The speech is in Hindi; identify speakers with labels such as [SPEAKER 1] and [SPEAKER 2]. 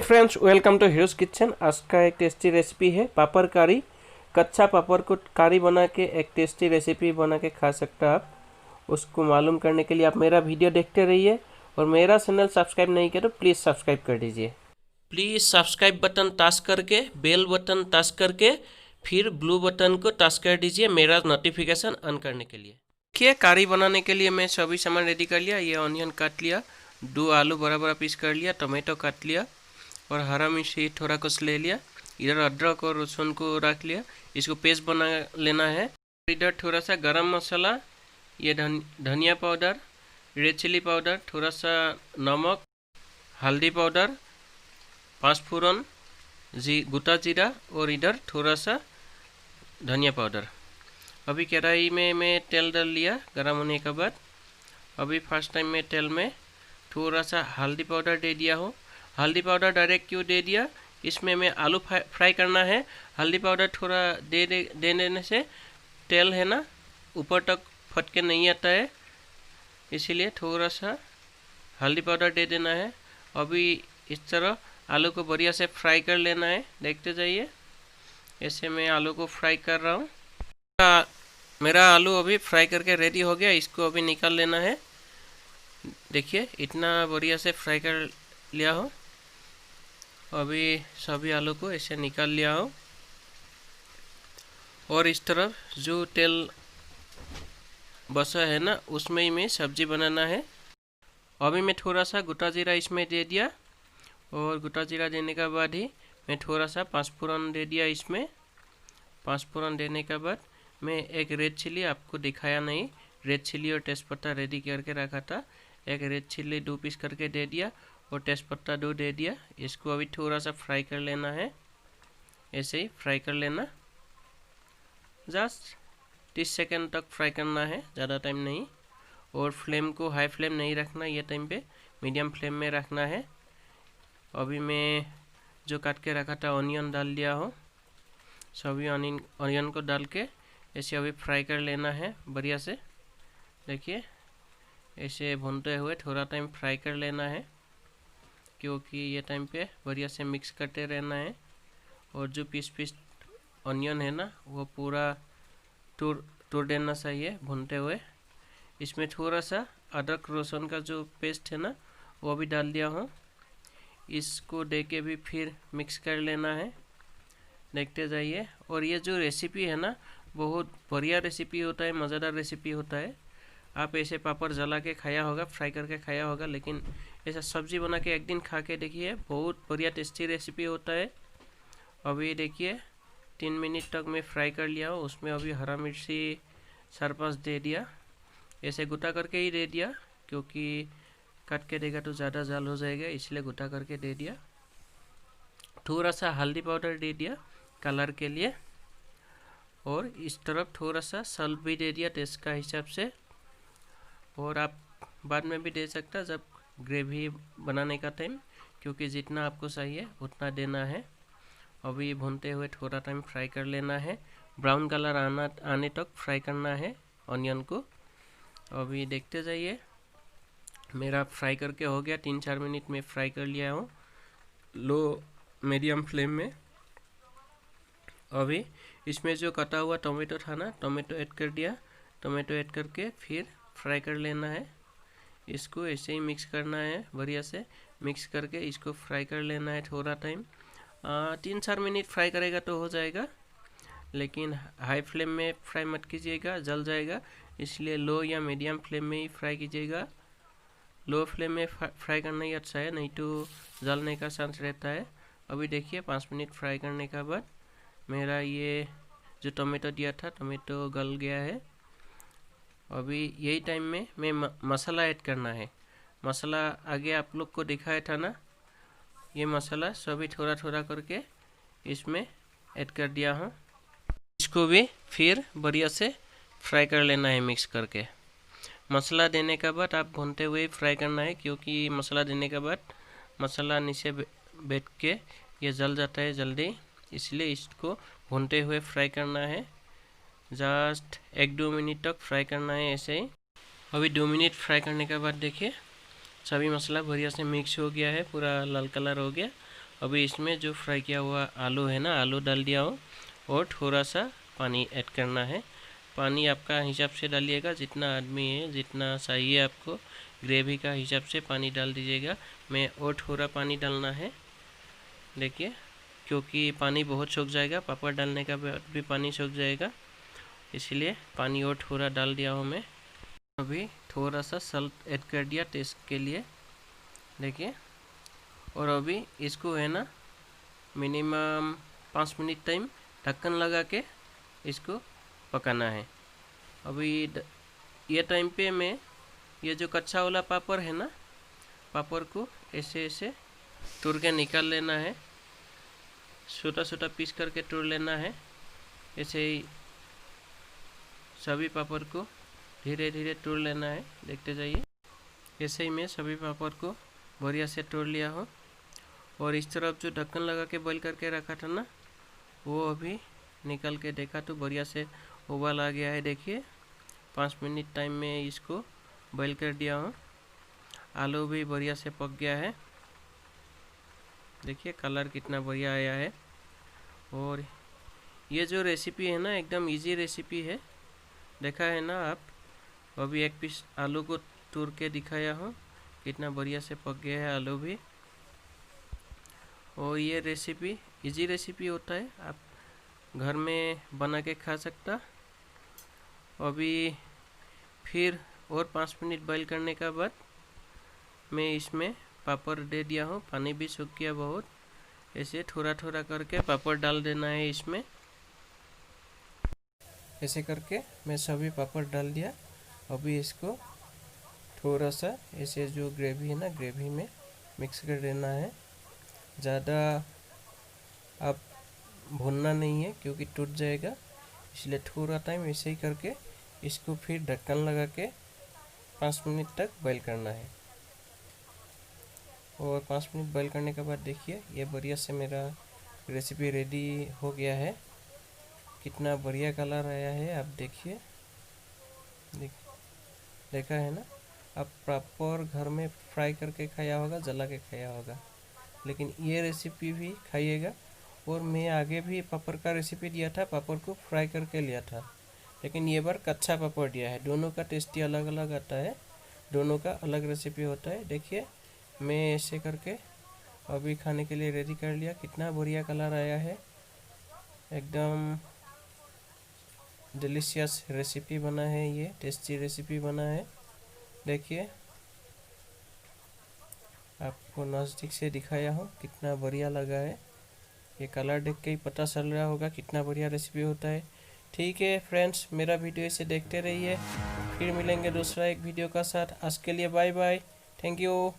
[SPEAKER 1] Friends, welcome to Heroes Kitchen. आज का एक टेस्टी रेसिपी है पापड़ कारी। कच्चा पापड़ को कारी बना के एक टेस्टी रेसिपी बना के खा सकते हैं आप। उसको मालूम करने के लिए आप मेरा वीडियो देखते रहिए और मेरा चैनल सब्सक्राइब नहीं किया तो प्लीज़ सब्सक्राइब कर दीजिए। प्लीज़ सब्सक्राइब बटन टच करके बेल बटन टच करके फिर ब्लू बटन को टच कर दीजिए मेरा नोटिफिकेशन ऑन करने के लिए। देखिए, कारी बनाने के लिए मैं सभी सामान रेडी कर लिया। ये ऑनियन काट लिया, 2 आलू बड़ा बड़ा पीस कर लिया, टमाटो काट लिया और हरा मिर्ची थोड़ा कुछ ले लिया। इधर अदरक और लहसुन को रख लिया, इसको पेस्ट बना लेना है। इधर थोड़ा सा गरम मसाला, ये धनिया पाउडर, रेड चिली पाउडर, थोड़ा सा नमक, हल्दी पाउडर, 5 फोरन, गोटा जीरा और इधर थोड़ा सा धनिया पाउडर। अभी कढ़ाई में मैं तेल डाल लिया गरम होने के बाद। अभी फर्स्ट टाइम मैं तेल में थोड़ा सा हल्दी पाउडर दे दिया हूँ। हल्दी पाउडर डायरेक्ट क्यों दे दिया, इसमें मैं आलू फ्राई करना है। हल्दी पाउडर थोड़ा दे देने से तेल है ना ऊपर तक फट के नहीं आता है, इसीलिए थोड़ा सा हल्दी पाउडर दे देना है। अभी इस तरह आलू को बढ़िया से फ्राई कर लेना है, देखते जाइए। ऐसे मैं आलू को फ्राई कर रहा हूँ। मेरा आलू अभी फ्राई करके रेडी हो गया, इसको अभी निकाल लेना है। देखिए, इतना बढ़िया से फ्राई कर लिया हो। अभी सभी आलू को ऐसे निकाल लिया हो और इस तरफ जो तेल बचा है ना उसमें ही मैं सब्जी बनाना है। अभी मैं थोड़ा सा गोटा जीरा इसमें दे दिया और गोटा जीरा देने के बाद ही मैं थोड़ा सा 5 फोरन दे दिया इसमें। 5 फोरन देने के बाद मैं एक रेड चिली, आपको दिखाया नहीं, रेड चिली और तेज़पत्ता रेडी करके रखा था। एक रेड चिली 2 पीस करके दे दिया और तेज़पत्ता 2 दे दिया। इसको अभी थोड़ा सा फ्राई कर लेना है, ऐसे ही फ्राई कर लेना। जस्ट 30 सेकंड तक फ्राई करना है, ज़्यादा टाइम नहीं। और फ्लेम को हाई फ्लेम नहीं रखना, ये टाइम पे मीडियम फ्लेम में रखना है। अभी मैं जो काट के रखा था ऑनियन डाल दिया हो। सभी ऑनियन को डाल के ऐसे अभी फ्राई कर लेना है बढ़िया से। देखिए, ऐसे भूनते हुए थोड़ा टाइम फ्राई कर लेना है, क्योंकि ये टाइम पे बढ़िया से मिक्स करते रहना है। और जो पीस ऑनियन है ना वो पूरा तोड़ देना चाहिए भूनते हुए। इसमें थोड़ा सा अदरक लहसुन का जो पेस्ट है ना वो भी डाल दिया हूँ। इसको दे के भी फिर मिक्स कर लेना है, देखते जाइए। और ये जो रेसिपी है ना बहुत बढ़िया रेसिपी होता है, मज़ेदार रेसिपी होता है। आप ऐसे पापड़ जला के खाया होगा, फ्राई करके खाया होगा, लेकिन ऐसा सब्जी बना के एक दिन खा के देखिए, बहुत बढ़िया टेस्टी रेसिपी होता है। अभी देखिए 3 मिनट तक मैं फ्राई कर लिया हूँ। उसमें अभी हरा मिर्ची 4-5 दे दिया, ऐसे गोटा करके ही दे दिया, क्योंकि काट के देगा तो ज़्यादा जाल हो जाएगा, इसलिए गोटा करके दे दिया। थोड़ा सा हल्दी पाउडर दे दिया कलर के लिए और इस तरफ थोड़ा सा सॉल्ट भी दे दिया टेस्ट का हिसाब से। और आप बाद में भी दे सकता जब ग्रेवी बनाने का टाइम, क्योंकि जितना आपको चाहिए उतना देना है। अभी भूनते हुए थोड़ा टाइम फ्राई कर लेना है, ब्राउन कलर आने तक फ्राई करना है ऑनियन को। अभी देखते जाइए, मेरा फ्राई करके हो गया। 3-4 मिनट में फ्राई कर लिया हूँ लो मीडियम फ्लेम में। अभी इसमें जो कटा हुआ टोमेटो था ना, टोमेटो ऐड कर दिया। टोमेटो ऐड करके फिर फ्राई कर लेना है। इसको ऐसे ही मिक्स करना है, बढ़िया से मिक्स करके इसको फ्राई कर लेना है थोड़ा टाइम। 3-4 मिनट फ्राई करेगा तो हो जाएगा, लेकिन हाई फ्लेम में फ्राई मत कीजिएगा, जल जाएगा। इसलिए लो या मीडियम फ्लेम में ही फ्राई कीजिएगा। लो फ्लेम में फ्राई करना ही अच्छा है, नहीं तो जलने का चांस रहता है। अभी देखिए 5 मिनट फ्राई करने के बाद मेरा ये जो टोमेटो दिया था टोमेटो गल गया है। अभी यही टाइम में मैं मसाला ऐड करना है। मसाला आगे आप लोग को दिखाया था ना, ये मसाला सभी थोड़ा थोड़ा करके इसमें ऐड कर दिया हूँ। इसको भी फिर बढ़िया से फ्राई कर लेना है मिक्स करके। मसाला देने के बाद आप भूनते हुए फ्राई करना है, क्योंकि मसाला देने के बाद मसाला नीचे बैठ के ये जल जाता है जल्दी, इसलिए इसको भूनते हुए फ्राई करना है। जस्ट 1-2 मिनट तक फ्राई करना है ऐसे ही। अभी 2 मिनट फ्राई करने के बाद देखिए सभी मसाला बढ़िया से मिक्स हो गया है, पूरा लाल कलर हो गया। अभी इसमें जो फ्राई किया हुआ आलू है ना, आलू डाल दिया हूँ और थोड़ा सा पानी ऐड करना है। पानी आपका हिसाब से डालिएगा, जितना आदमी है जितना चाहिए आपको ग्रेवी का हिसाब से पानी डाल दीजिएगा। मैं और थोड़ा पानी डालना है, देखिए, क्योंकि पानी बहुत सूख जाएगा, पापड़ डालने का बाद भी पानी सूख जाएगा, इसलिए पानी और थोड़ा डाल दिया हूँ मैं। अभी थोड़ा सा सल्ट ऐड कर दिया टेस्ट के लिए, देखिए। और अभी इसको है ना मिनिमम 5 मिनट टाइम ढक्कन लगा के इसको पकाना है। अभी ये टाइम पे मैं ये जो कच्चा वाला पापड़ है ना, पापड़ को ऐसे ऐसे तोड़ के निकाल लेना है, छोटा छोटा पीस करके तोड़ लेना है। ऐसे ही सभी पापड़ को धीरे धीरे तोड़ लेना है, देखते जाइए। ऐसे ही मैं सभी पापड़ को बढ़िया से तोड़ लिया हूँ। और इस तरफ जो ढक्कन लगा के बॉईल करके रखा था ना, वो अभी निकल के देखा तो बढ़िया से उबाल आ गया है, देखिए। 5 मिनट टाइम में इसको बॉईल कर दिया हूँ। आलू भी बढ़िया से पक गया है, देखिए कलर कितना बढ़िया आया है। और ये जो रेसिपी है ना, एकदम इजी रेसिपी है, देखा है ना आप। अभी एक पीस आलू को तोड़ के दिखाया हूँ, कितना बढ़िया से पक गया है आलू भी। और ये रेसिपी इजी रेसिपी होता है, आप घर में बना के खा सकता। अभी फिर और 5 मिनट बॉईल करने के बाद मैं इसमें पापड़ दे दिया हूँ, पानी भी सूख गया बहुत। ऐसे थोड़ा थोड़ा करके पापड़ डाल देना है इसमें, ऐसे करके मैं सभी पापड़ डाल दिया। अभी इसको थोड़ा सा ऐसे जो ग्रेवी है ना, ग्रेवी में मिक्स कर देना है। ज़्यादा आप भूनना नहीं है क्योंकि टूट जाएगा, इसलिए थोड़ा टाइम ऐसे ही करके इसको फिर ढक्कन लगा के 5 मिनट तक बॉईल करना है। और 5 मिनट बॉईल करने के बाद देखिए ये बढ़िया से मेरा रेसिपी रेडी हो गया है। कितना बढ़िया कलर आया है, आप देखिए, देखा है ना। आप प्रॉपर घर में फ्राई करके खाया होगा, जला के खाया होगा, लेकिन ये रेसिपी भी खाइएगा। और मैं आगे भी पापड़ का रेसिपी दिया था, पापड़ को फ्राई करके लिया था, लेकिन ये बार कच्चा पापड़ दिया है। दोनों का टेस्टी अलग अलग आता है, दोनों का अलग रेसिपी होता है। देखिए मैं ऐसे करके अभी खाने के लिए रेडी कर लिया। कितना बढ़िया कलर आया है, एकदम डिलीशियस रेसिपी बना है, ये टेस्टी रेसिपी बना है। देखिए आपको नज़दीक से दिखाया हूँ, कितना बढ़िया लगा है। ये कलर देख के ही पता चल रहा होगा कितना बढ़िया रेसिपी होता है। ठीक है फ्रेंड्स, मेरा वीडियो इसे देखते रहिए, फिर मिलेंगे दूसरा एक वीडियो का साथ। आज के लिए बाय बाय, थैंक यू।